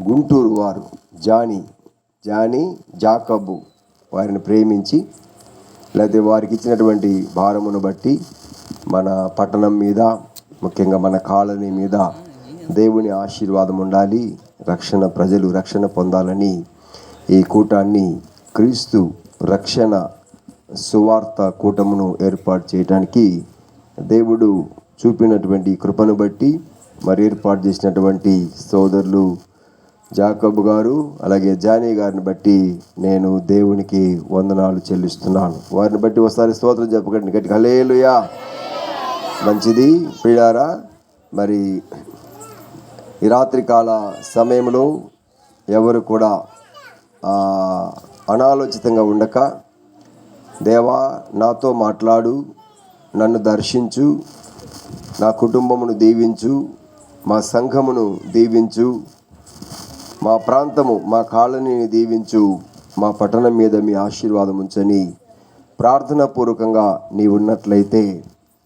గుంటూరు వారు జానీ జాకబు వారిని ప్రేమించి, లేకపోతే వారికి ఇచ్చినటువంటి భారమును బట్టి మన పట్టణం మీద, ముఖ్యంగా మన కాలనీ మీద దేవుని ఆశీర్వాదం ఉండాలి, ప్రజలు రక్షణ పొందాలని ఈ కూటాన్ని క్రీస్తు రక్షణ సువార్త కూటమును ఏర్పాటు చేయడానికి దేవుడు చూపినటువంటి కృపను బట్టి మరి ఏర్పాటు చేసినటువంటి సోదరులు జాకబ్ గారు అలాగే జానీ గారిని బట్టి నేను దేవునికి వందనాలు చెల్లిస్తున్నాను. వారిని బట్టి ఒకసారి స్తోత్రం చెప్పకండి గట్టిగా, హల్లెలూయా. మంచిది ప్రియులారా, మరి ఈ రాత్రికాల సమయంలో ఎవరు కూడా అనాలోచితంగా ఉండక, దేవా నాతో మాట్లాడు, నన్ను దర్శించు, నా కుటుంబమును దీవించు, మా సంఘమును దీవించు, మా ప్రాంతము మా కాలనీని దీవించు, మా పట్టణం మీద మీ ఆశీర్వాదం ఉంచని ప్రార్థనాపూర్వకంగా నీవు ఉన్నట్లయితే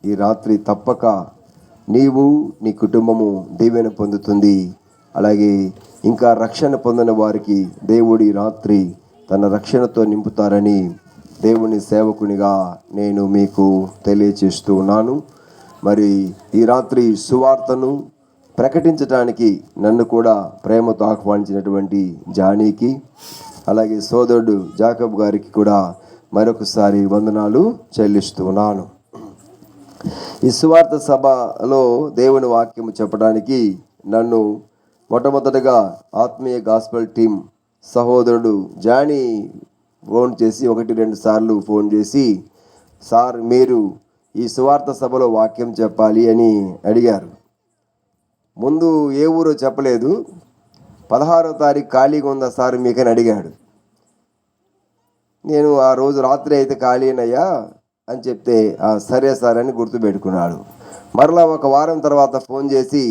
ఈ రాత్రి తప్పక నీవు నీ కుటుంబము దీవెన పొందుతుంది. అలాగే ఇంకా రక్షణ పొందిన వారికి దేవుడి రాత్రి తన రక్షణతో నింపుతారని దేవుని సేవకునిగా నేను మీకు తెలియచేస్తూ ఉన్నాను. మరి ఈ రాత్రి సువార్తను ప్రకటించడానికి నన్ను కూడా ప్రేమతో ఆహ్వానించినటువంటి జానీకి, అలాగే సోదరుడు జాకబ్ గారికి కూడా మరొకసారి వందనాలు చెల్లిస్తున్నాను. ఈ సువార్త సభలో దేవుని వాక్యము చెప్పడానికి నన్ను మొట్టమొదటిగా ఆత్మీయ గాస్పెల్ టీం సహోదరుడు జానీ ఫోన్ చేసి 1-2 సార్లు ఫోన్ చేసి, సార్ మీరు ఈ సువార్త సభలో వాక్యం చెప్పాలి అని అడిగారు. ముందు ఏ ఊరో చెప్పలేదు. 16వ తారీఖు ఖాళీగా ఉందా సార్ మీకని అడిగాడు. నేను ఆ రోజు రాత్రి అయితే ఖాళీనయ్యా అని చెప్తే సరే సార్ అని గుర్తుపెట్టుకున్నాడు. మరలా ఒక వారం తర్వాత ఫోన్ చేసి,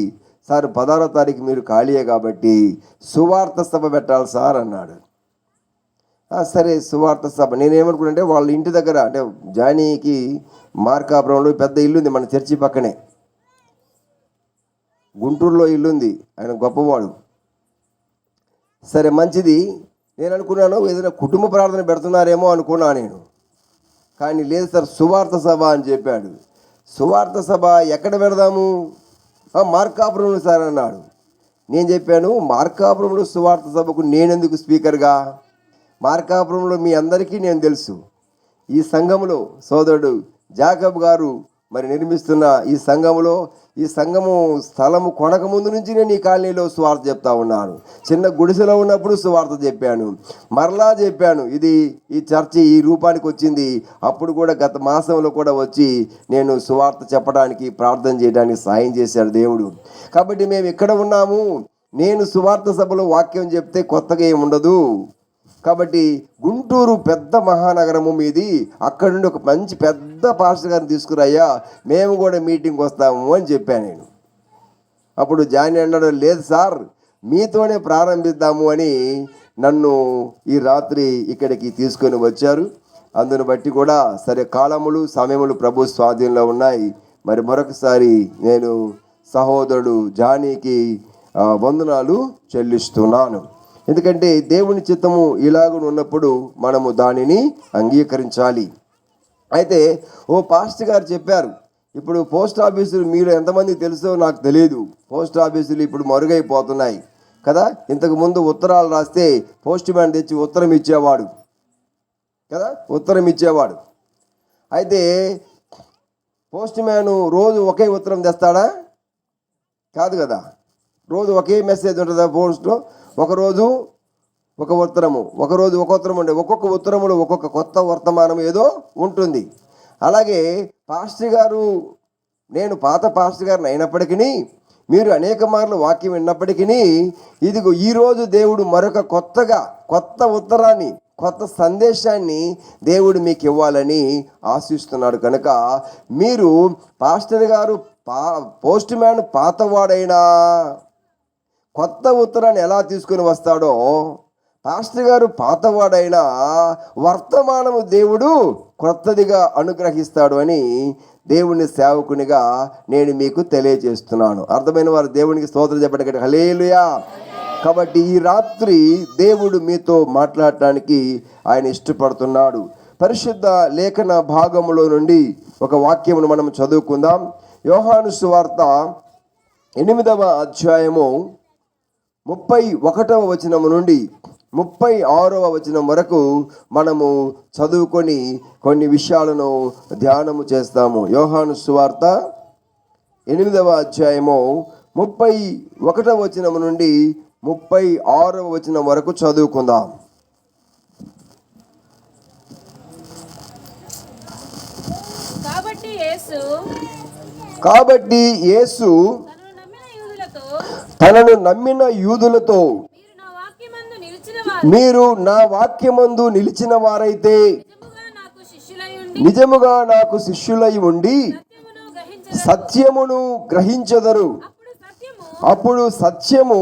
సార్ 16వ తారీఖు మీరు ఖాళీయే కాబట్టి సువార్త సభ పెట్టాలి సార్ అన్నాడు. సరే సువార్త సభ. నేనేమనుకున్నానంటే వాళ్ళ ఇంటి దగ్గర, అంటే జానీకి మార్కాపురంలో పెద్ద ఇల్లు ఉంది, మన చర్చి పక్కనే. గుంటూరులో ఇల్లుంది, ఆయన గొప్పవాడు. సరే మంచిది. నేను అనుకున్నాను ఏదైనా కుటుంబ ప్రార్థన పెడుతున్నారేమో అనుకున్నా నేను. కానీ లేదు సార్ సువార్త సభ అని చెప్పాడు. సువార్త సభ ఎక్కడ పెడదాము? మార్కాపురంలో సార్ అన్నాడు. నేను చెప్పాను, మార్కాపురంలో సువార్త సభకు నేనెందుకు స్పీకర్గా? మార్కాపురంలో మీ అందరికీ నేను తెలుసు. ఈ సంఘములో సోదరుడు జాకబ్ గారు మరి నిర్మిస్తున్న ఈ సంఘము స్థలము కొనక ముందు నుంచి నేను ఈ కాలనీలో సువార్త చెప్తా ఉన్నాను. చిన్న గుడిసెలో ఉన్నప్పుడు సువార్త చెప్పాను, మరలా చెప్పాను. ఈ చర్చి ఈ రూపానికి వచ్చింది. అప్పుడు కూడా గత మాసంలో కూడా వచ్చి నేను సువార్త చెప్పడానికి ప్రార్థన చేయడానికి సాయం చేశాడు దేవుడు. కాబట్టి మేము ఇక్కడ ఉన్నాము. నేను సువార్త సభలో వాక్యం చెప్తే కొత్తగా ఏమి ఉండదు. కాబట్టి గుంటూరు పెద్ద మహానగరము మీది, అక్కడ నుండి ఒక మంచి పెద్ద పాస్టర్ గారిని తీసుకురాయ్యా, మేము కూడా మీటింగ్కి వస్తాము అని చెప్పాను నేను. అప్పుడు జానీ అన్నాడు, లేదు సార్ మీతోనే ప్రారంభిద్దాము అని నన్ను ఈ రాత్రి ఇక్కడికి తీసుకొని వచ్చారు. అందును బట్టి కూడా సరే కాలములు సమయములు ప్రభు స్వాధీనంలో ఉన్నాయి. మరి మరొకసారి నేను సహోదరుడు జానీకి వందనాలు చెల్లిస్తున్నాను. ఎందుకంటే దేవుని చిత్తము ఇలాగ ఉన్నప్పుడు మనము దానిని అంగీకరించాలి. అయితే పాస్టర్ గారు చెప్పారు, ఇప్పుడు పోస్ట్ ఆఫీసులు మీరు ఎంతమందికి తెలుసో నాకు తెలియదు. పోస్ట్ ఆఫీసులు ఇప్పుడు మరుగైపోతున్నాయి కదా. ఇంతకుముందు ఉత్తరాలు రాస్తే పోస్ట్ మ్యాన్ తెచ్చి ఉత్తరం ఇచ్చేవాడు కదా, ఉత్తరం ఇచ్చేవాడు. అయితే పోస్ట్ మ్యాను రోజు ఒకే ఉత్తరం తెస్తాడా? కాదు కదా. రోజు ఒకే మెసేజ్ ఉంటుందా పోస్ట్లో? ఒకరోజు ఒక ఉత్తరము, ఒకరోజు ఒక ఉత్తరం ఉండే, ఒక్కొక్క ఉత్తరములో ఒక్కొక్క కొత్త వర్తమానం ఏదో ఉంటుంది. అలాగే పాస్టర్ గారు, నేను పాత పాస్టర్ గారిని అయినప్పటికీ, మీరు అనేక మార్లు వాక్యం విన్నప్పటికీ, ఇదిగో ఈరోజు దేవుడు మరొక కొత్త ఉత్తరాన్ని, కొత్త సందేశాన్ని దేవుడు మీకు ఇవ్వాలని ఆశిస్తున్నాడు. కనుక మీరు పాస్టర్ గారు పోస్ట్ మ్యాన్ పాతవాడైనా కొత్త ఉత్తరాన్ని ఎలా తీసుకుని వస్తాడో, పాస్టర్ గారు పాతవాడైనా వర్తమానము దేవుడు క్రొత్తదిగా అనుగ్రహిస్తాడు అని దేవుని సేవకునిగా నేను మీకు తెలియజేస్తున్నాను. అర్థమైన వారు దేవునికి స్తోత్రం చెప్పండి. హల్లెలూయా. కాబట్టి ఈ రాత్రి దేవుడు మీతో మాట్లాడటానికి ఆయన ఇష్టపడుతున్నాడు. పరిశుద్ధ లేఖన భాగములో నుండి ఒక వాక్యమును మనం చదువుకుందాం. యోహాను సువార్త 8వ అధ్యాయము 31వ వచనము నుండి 36వ వచనం వరకు మనము చదువుకొని కొన్ని విషయాలను ధ్యానము చేస్తాము. యోహాను సువార్త 8వ అధ్యాయము 31వ వచనము నుండి 36వ వచనం వరకు చదువుకుందాం. కాబట్టి యేసు తనను నమ్మిన యూదులతో, మీరు నా వాక్యమందు నిలిచిన వారైతే నిజముగా నాకు శిష్యులై ఉండి సత్యమును గ్రహించెదరు. అప్పుడు సత్యము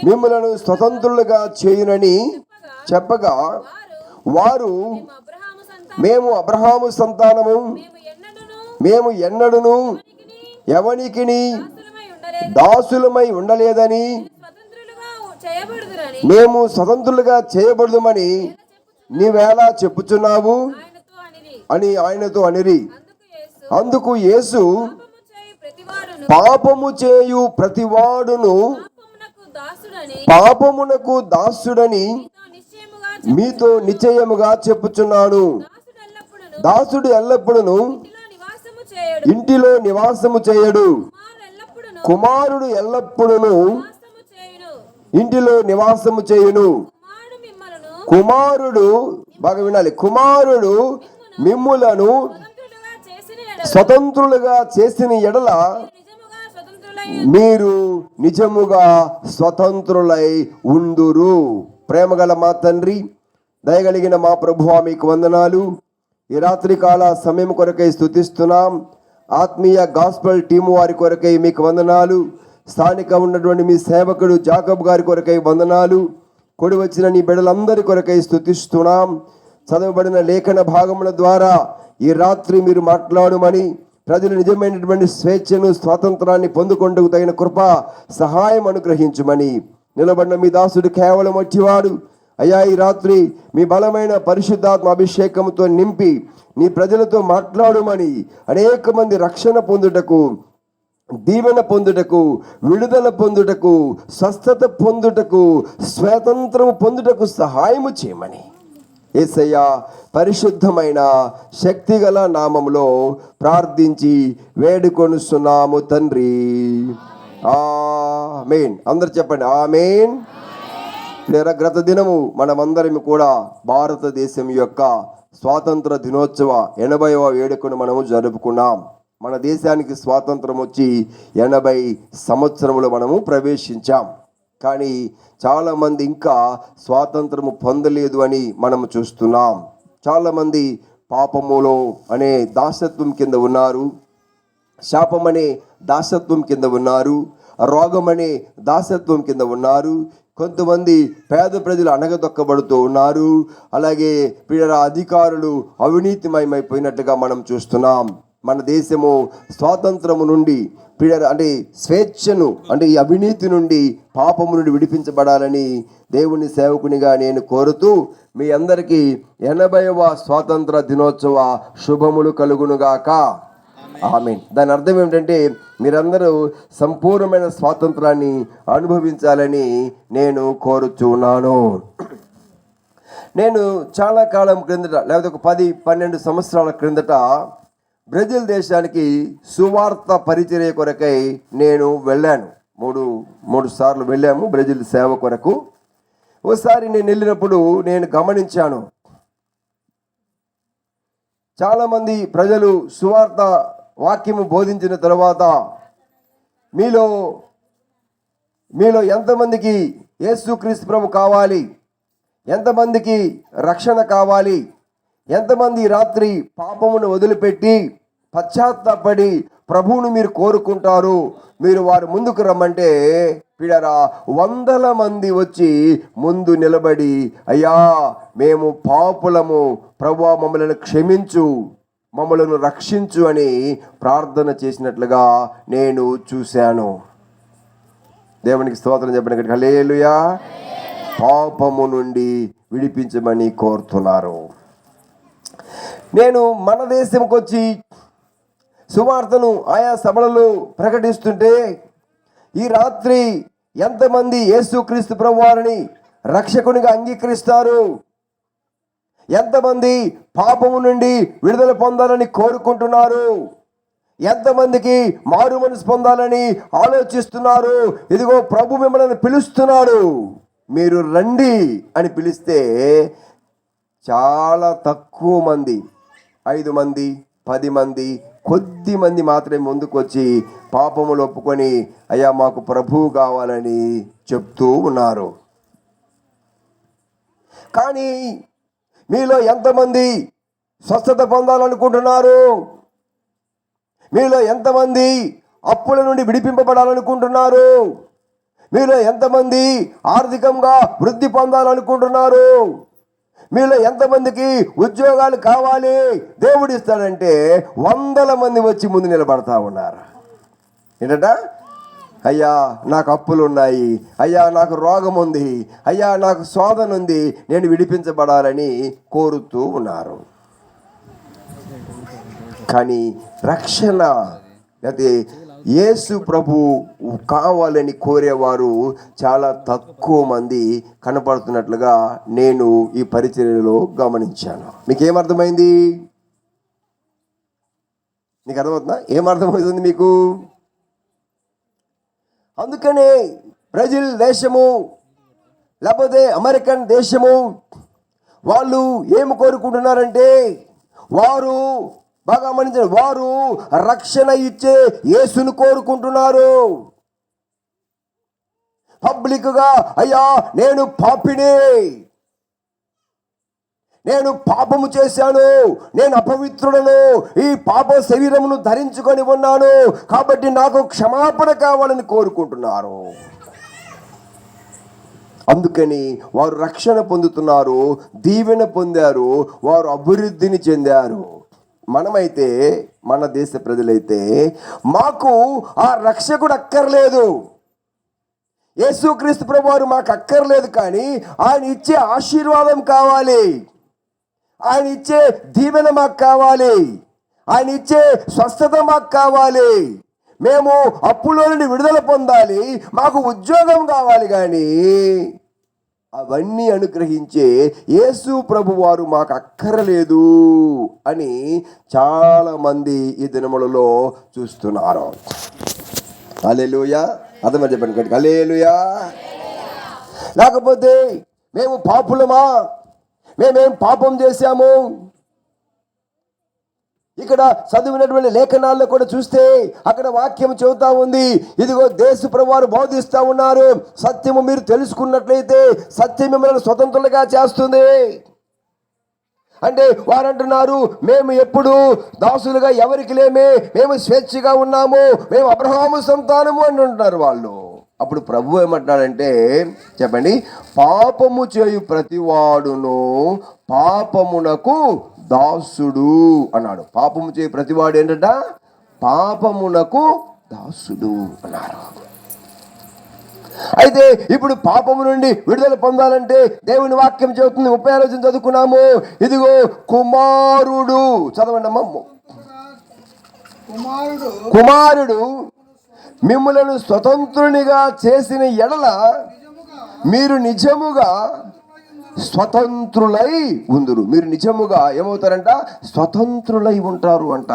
మిమ్మలను స్వతంత్రులుగా చేయునని చెప్పగా, వారు మేము అబ్రహాము సంతానము, మేము ఎన్నడును ఎవనికిని దాసులమై ఉండలేదని, మేము స్వతంత్రులుగా చేయబడదుమని నీవేలా చెప్పుచున్నావు అని ఆయనతో అనిరి. అందుకు యేసు, పాపము చేయు ప్రతివాడును పాపమునకు దాసుడని మీతో నిశ్చయముగా చెప్పుచున్నాను. దాసుడు ఎల్లప్పుడూ ఇంటిలో నివాసము చేయడు, కుమారుడు ఎల్లప్పుడూ ఇంటిలో నివాసము చేయును. కుమారుడు, బాగా వినాలి, కుమారుడు మిమ్ములను స్వతంత్రులుగా చేసిన ఎడల మీరు నిజముగా స్వతంత్రులై ఉందురు. ప్రేమగల మా తండ్రి, దయగలిగిన మా ప్రభువా, మీకు వందనాలు. ఈ రాత్రి కాల సమయం కొరకై స్తుతిస్తున్నాం. ఆత్మీయ గాస్పల్ టీము వారి కొరకై మీకు వందనాలు. స్థానిక ఉన్నటువంటి మీ సేవకుడు జాకబ్ గారి కొరకై వందనాలు. కొడి వచ్చిన నీ బిడ్డలందరి కొరకై స్తుతిస్తున్నాం. చదవబడిన లేఖన భాగముల ద్వారా ఈ రాత్రి మీరు మాట్లాడమని, ప్రజలు నిజమైనటువంటి స్వేచ్ఛను, స్వాతంత్రాన్ని పొందుకొంటకు తగిన కృప సహాయం అనుగ్రహించమని, నిలబడిన మీ దాసుడు కేవలం వచ్చివాడు అయ్యా, ఈ రాత్రి మీ బలమైన పరిశుద్ధాత్మ అభిషేకంతో నింపి నీ ప్రజలతో మాట్లాడమని, అనేక మంది రక్షణ పొందుటకు, దీవెన పొందుటకు, విడుదల పొందుటకు, స్వస్థత పొందుటకు, స్వాతంత్రం పొందుటకు సహాయము చేయమని యేసయ్య పరిశుద్ధమైన శక్తిగల నామములో ప్రార్థించి వేడుకొనుస్తున్నాము తండ్రి. ఆమేన్. అందరు చెప్పండి ఆమేన్. గత దినము మనమందరం కూడా భారతదేశం యొక్క స్వాతంత్ర దినోత్సవ 80వ వేడుకను మనము జరుపుకున్నాం. మన దేశానికి స్వాతంత్రం వచ్చి 80 సంవత్సరములు మనము ప్రవేశించాం. కానీ చాలామంది ఇంకా స్వాతంత్రము పొందలేదు అని మనము చూస్తున్నాం. చాలామంది పాపములో అనే దాసత్వం కింద ఉన్నారు, శాపం అనే దాసత్వం కింద ఉన్నారు, రోగం అనే దాసత్వం కింద ఉన్నారు. కొంతమంది పేద ప్రజలు అణగదొక్కబడుతూ ఉన్నారు. అలాగే అధికారులు అవినీతిమయమైపోయినట్టుగా మనం చూస్తున్నాం. మన దేశము స్వాతంత్రము నుండి అంటే స్వేచ్ఛను, అంటే ఈ అవినీతి నుండి, పాపము నుండి విడిపించబడాలని దేవుని సేవకునిగా నేను కోరుతూ మీ అందరికీ 80వ స్వాతంత్ర దినోత్సవ శుభములు కలుగునుగాక. ఆమేన్. దాని అర్థం ఏమిటంటే మీరందరూ సంపూర్ణమైన స్వాతంత్రాన్ని అనుభవించాలని నేను కోరుచున్నాను. నేను చాలా కాలం క్రిందట, లేకపోతే ఒక 10-12 సంవత్సరాల క్రిందట బ్రెజిల్ దేశానికి సువార్త పరిచర్య కొరకై నేను వెళ్ళాను. మూడు సార్లు వెళ్ళాము బ్రెజిల్ సేవ కొరకు. ఒకసారి నేను వెళ్ళినప్పుడు నేను గమనించాను, చాలామంది ప్రజలు సువార్త వాక్యము బోధించిన తర్వాత మీలో ఎంతమందికి యేసుక్రీస్తు ప్రభు కావాలి, ఎంతమందికి రక్షణ కావాలి, ఎంతమంది రాత్రి పాపమును వదిలిపెట్టి పశ్చాత్తాపడి ప్రభువును మీరు కోరుకుంటారు, మీరు వారు ముందుకు రమ్మంటే పిడరా 100 మంది వచ్చి ముందు నిలబడి, అయ్యా మేము పాపులము, ప్రభువా మమ్మల్ని క్షమించు, మమ్మలను రక్షించు అని ప్రార్థన చేసినట్లుగా నేను చూశాను. దేవునికి స్తోత్రం చెప్పిన హల్లెలూయా. పాపము నుండి విడిపించమని కోరుతున్నారు. నేను మన దేశంకి వచ్చి సువార్తను ఆయా సభలలో ప్రకటిస్తుంటే ఈ రాత్రి ఎంతమంది యేసుక్రీస్తు ప్రభువారిని రక్షకునిగా అంగీకరిస్తారు? ఎంతమంది పాపము నుండి విడుదల పొందాలని కోరుకుంటున్నారు? ఎంతమందికి మారు మనసు పొందాలని ఆలోచిస్తున్నారు? ఇదిగో ప్రభు మిమ్మల్ని పిలుస్తున్నాడు, మీరు రండి అని పిలిస్తే చాలా తక్కువ మంది, 5 మంది 10 మంది కొద్ది మంది మాత్రమే ముందుకు వచ్చి పాపములు ఒప్పుకొని అయ్యా మాకు ప్రభువు కావాలని చెప్తూ ఉన్నారు. కానీ మీలో ఎంతమంది స్వస్థత పొందాలనుకుంటున్నారు? మీలో ఎంతమంది అప్పుల నుండి విడిపింపబడాలనుకుంటున్నారు? మీలో ఎంతమంది ఆర్థికంగా వృద్ధి పొందాలనుకుంటున్నారు? మీలో ఎంతమందికి ఉద్యోగాలు కావాలి దేవుడు ఇస్తాడంటే 100 మంది వచ్చి ముందు నిలబడతా ఉన్నారు. ఏంటంట? అయ్యా నాకు అప్పులు ఉన్నాయి, అయ్యా నాకు రోగం ఉంది, అయ్యా నాకు శోధన ఉంది, నేను విడిపించబడాలని కోరుతూ ఉన్నారు. కానీ రక్షణ అయితే యేసు ప్రభు కావాలని కోరేవారు చాలా తక్కువ మంది కనపడుతున్నట్లుగా నేను ఈ పరిచర్యలో గమనించాను. మీకేమర్థమైంది? నీకు అర్థమవుతుందా? ఏమర్థమవుతుంది మీకు? అందుకనే బ్రెజిల్ దేశము లేకపోతే అమెరికన్ దేశము వాళ్ళు ఏమి కోరుకుంటున్నారంటే, వారు బాగా గమనించండి, వారు రక్షణ ఇచ్చే యేసును కోరుకుంటున్నారు. పబ్లిక్గా అయ్యా నేను పాపిని, నేను పాపము చేశాను, నేను అపవిత్రుడను, ఈ పాప శరీరమును ధరించుకొని ఉన్నాను కాబట్టి నాకు క్షమాపణ కావాలని కోరుకుంటున్నారు. అందుకని వారు రక్షణ పొందుతున్నారు, దీవెన పొందారు, వారు అభివృద్ధిని చెందారు. మనమైతే, మన దేశ ప్రజలైతే మాకు ఆ రక్షకుడు అక్కర్లేదు, యేసుక్రీస్తు ప్రభువారు మాకు అక్కర్లేదు, కానీ ఆయన ఇచ్చే ఆశీర్వాదం కావాలి, ఆయన ఇచ్చే దీవెన మాకు కావాలి, ఆయన ఇచ్చే స్వస్థత మాకు కావాలి, మేము అప్పులో నుండి విడుదల పొందాలి, మాకు ఉద్యోగం కావాలి. కానీ అవన్నీ అనుగ్రహించే యేసు ప్రభువారు మాకు అక్కరలేదు అని చాలా మంది ఈ దినములలో చూస్తున్నారు. హల్లెలూయా. అర్థమని చెప్పండి, హల్లెలూయా. లేకపోతే మేము పాపులమా, మేమేం పాపం చేశాము? ఇక్కడ చదివినటువంటి లేఖనాల్లో కూడా చూస్తే అక్కడ వాక్యం చెబుతా ఉంది, ఇదిగో దేశ ప్రభువారు బోధిస్తూ ఉన్నారు, సత్యము మీరు తెలుసుకున్నట్లయితే సత్యం మిమ్మల్ని స్వతంత్రులుగా చేస్తుంది. అంటే వారు అంటున్నారు, మేము ఎప్పుడు దాసులుగా ఎవరికి లేమే, మేము స్వేచ్ఛగా ఉన్నాము, మేము అబ్రహాము సంతానము అని అంటున్నారు వాళ్ళు. అప్పుడు ప్రభు ఏమంటున్నాడంటే చెప్పండి, పాపము చేయు ప్రతివాడును పాపమునకు దాసుడు అన్నాడు. పాపము చేయ ప్రతివాడు ఏంటంట? పాపమునకు దాసుడు అన్నారు. అయితే ఇప్పుడు పాపము నుండి విడుదల పొందాలంటే దేవుని వాక్యం చెబుతుంది, 36 చదువుకున్నాము, ఇదిగో కుమారుడు, చదవండి అమ్మ. కుమారుడు మిమ్ములను స్వతంత్రునిగా చేసిన ఎడల మీరు నిజముగా స్వతంత్రులై ఉందురు. మీరు నిజముగా ఏమవుతారంట? స్వతంత్రులై ఉంటారు అంట.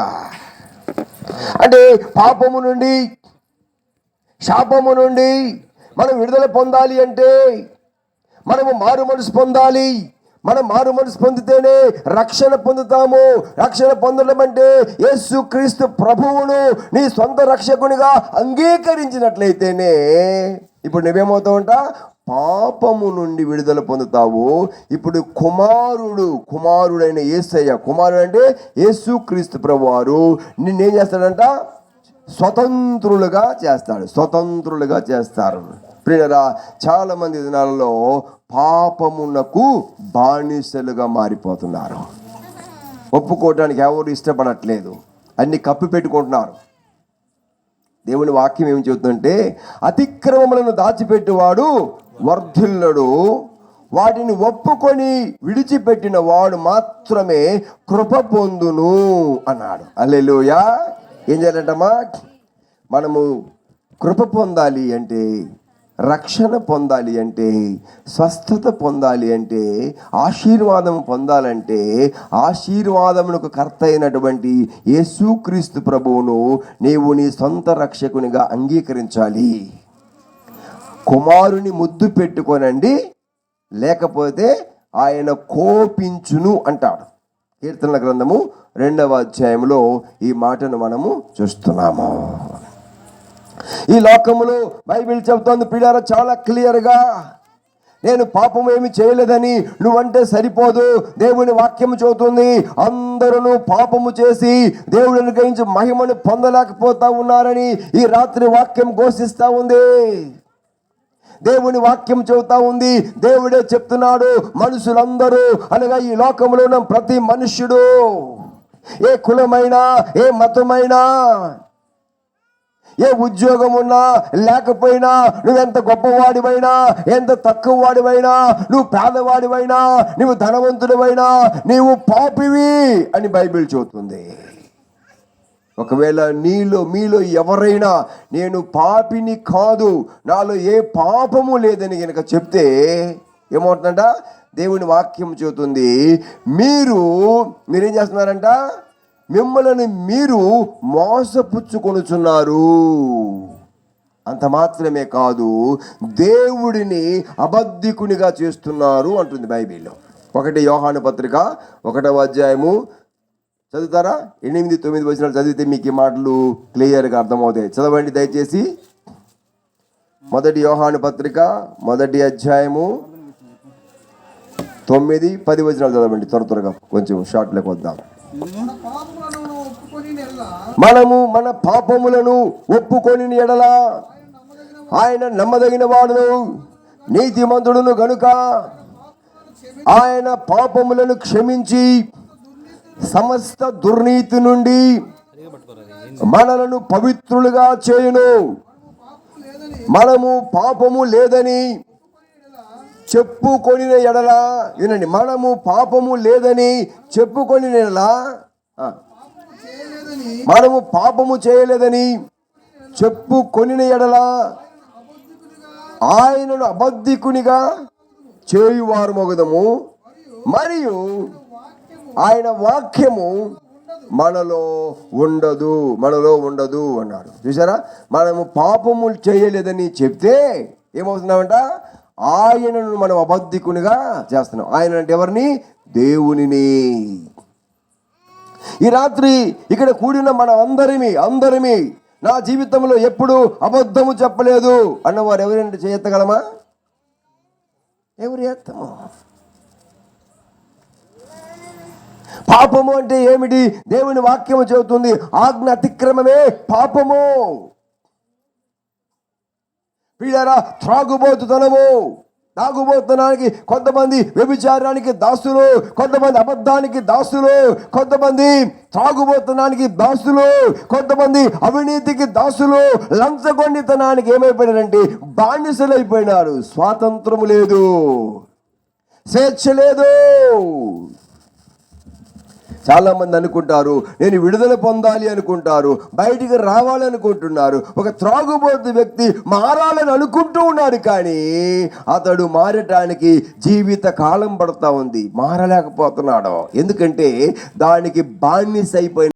అంటే పాపము నుండి, శాపము నుండి మనం విడుదల పొందాలి అంటే మనము మారు మనసు పొందాలి. మనం మారు మనసు పొందితేనే రక్షణ పొందుతాము. రక్షణ పొందడం అంటే యేసుక్రీస్తు ప్రభువును నీ సొంత రక్షకునిగా అంగీకరించినట్లయితేనే ఇప్పుడు నువ్వేమవుతావంట? పాపము నుండి విడుదల పొందుతావు. ఇప్పుడు కుమారుడైన యేసయ్య, కుమారుడు అంటే యేసుక్రీస్తు ప్రభువారు నిన్నేం చేస్తాడంట? స్వతంత్రులుగా చేస్తాడు, స్వతంత్రులుగా చేస్తారు. ప్రియరా, చాలా మంది దినాలలో పాపమునకు బానిసలుగా మారిపోతున్నారు. ఒప్పుకోవటానికి ఎవరు ఇష్టపడట్లేదు, అన్ని కప్పి పెట్టుకుంటున్నారు. దేవుని వాక్యం ఏమి చెబుతుందంటే, అతిక్రమములను దాచిపెట్టేవాడు వర్ధిల్లడు, వాటిని ఒప్పుకొని విడిచిపెట్టిన వాడు మాత్రమే కృప పొందును అన్నాడు. హల్లెలూయా. ఏం చేయాలంటమ్మా? మనము కృప పొందాలి అంటే, రక్షణ పొందాలి అంటే, స్వస్థత పొందాలి అంటే, ఆశీర్వాదం పొందాలంటే, ఆశీర్వాదమునకు కర్త అయినటువంటి యేసుక్రీస్తు ప్రభువును నీవు నీ సొంత రక్షకునిగా అంగీకరించాలి. కుమారుని ముద్దు పెట్టుకోనండి, లేకపోతే ఆయన కోపించును అంటాడు. కీర్తనల గ్రంథము 2వ అధ్యాయంలో ఈ మాటను మనము చూస్తున్నాము. ఈ లోకములో బైబిల్ చెబుతోంది పిల్లారా చాలా క్లియర్గా, నేను పాపం ఏమి చేయలేదని నువ్వంటే సరిపోదు. దేవుని వాక్యం చెబుతుంది, అందరూ పాపము చేసి దేవుడిని గ్రహించి మహిమను పొందలేకపోతా ఉన్నారని ఈ రాత్రి వాక్యం ఘోషిస్తూ ఉంది. దేవుని వాక్యం చెబుతా ఉంది, దేవుడే చెప్తున్నాడు, మనుషులందరూ అనగా ఈ లోకంలో ఉన్న ప్రతి మనుష్యుడు, ఏ కులమైనా, ఏ మతమైనా, ఏ ఉద్యోగం ఉన్నా లేకపోయినా, నువ్వెంత గొప్పవాడివైనా, ఎంత తక్కువ వాడివైనా, నువ్వు పేదవాడివైనా, నువ్వు ధనవంతుడివైనా, నీవు పాపివి అని బైబిల్ చెబుతుంది. ఒకవేళ మీలో ఎవరైనా నేను పాపిని కాదు, నాలో ఏ పాపము లేదని కనుక చెప్తే ఏమవుతుందంట? దేవుని వాక్యం చెబుతుంది, మీరేం చేస్తున్నారంట? మిమ్మల్ని మీరు మోసపుచ్చుకొనుచున్నారు. అంత మాత్రమే కాదు, దేవుడిని అబద్ధికునిగా చేస్తున్నారు అంటుంది బైబిల్లో. 1 యోహాను పత్రిక 1వ అధ్యాయము చదువుతారా? 8-9 వచనాలు చదివితే మీకు ఈ మాటలు క్లియర్గా అర్థమవుతాయి. చదవండి దయచేసి. 1 యోహాను పత్రిక 1వ అధ్యాయము 9-10 వచనాలు చదవండి. త్వరగా కొంచెం షార్ట్ లెక్క వద్దాం. మనము మన పాపములను ఒప్పుకొని ఎడల ఆయన నమ్మదగిన వాడును, నీతిమంతుడును గనుక ఆయన పాపములను క్షమించి సమస్త దుర్నీతి నుండి మనలను పవిత్రులుగా చేయును. మనము పాపము లేదని చెప్పుకొని ఎడల, వినండి, మనము పాపము లేదని చెప్పుకొని ఎడల, మనము పాపము చేయలేదని చెప్పుకొని ఎడల ఆయనను అబద్ధికునిగా చేయువారు మొగదము, మరియు ఆయన వాక్యము మనలో ఉండదు అన్నాడు. చూసారా? మనము పాపము చేయలేదని చెప్తే ఏమవుతున్నామంట? ఆయనను మనం అబద్ధికునిగా చేస్తున్నాం. ఆయన అంటే ఎవరిని? దేవునిని. ఈ రాత్రి ఇక్కడ కూడిన మన అందరిమీ నా జీవితంలో ఎప్పుడు అబద్ధము చెప్పలేదు అన్నవారు ఎవరంటే చేయగలమా? ఎవరు చేస్తాము? పాపము అంటే ఏమిటి? దేవుని వాక్యము చెబుతుంది, ఆజ్ఞ అతిక్రమమే పాపము. పిల్లరా, తాగుబోతునానికి కొంతమంది వ్యభిచారానికి దాసులు, కొంతమంది అబద్ధానికి దాసులు, కొంతమంది త్రాగుబోతునానికి దాసులు, కొంతమంది అవినీతికి దాసులు, లంచగొండితనానికి ఏమైపోయినారంటే బానిసలు అయిపోయినారు. స్వాతంత్రము లేదు, స్వేచ్ఛ లేదు. చాలా మంది అనుకుంటారు నేను విడుదల పొందాలి అనుకుంటారు, బయటికి రావాలనుకుంటున్నారు. ఒక త్రాగుబోతు వ్యక్తి మారాలని అనుకుంటూ ఉన్నాడు, కానీ అతడు మారటానికి జీవిత కాలం పడుతూ ఉంది, మారలేకపోతున్నాడు. ఎందుకంటే దానికి బానిస అయిపోయిన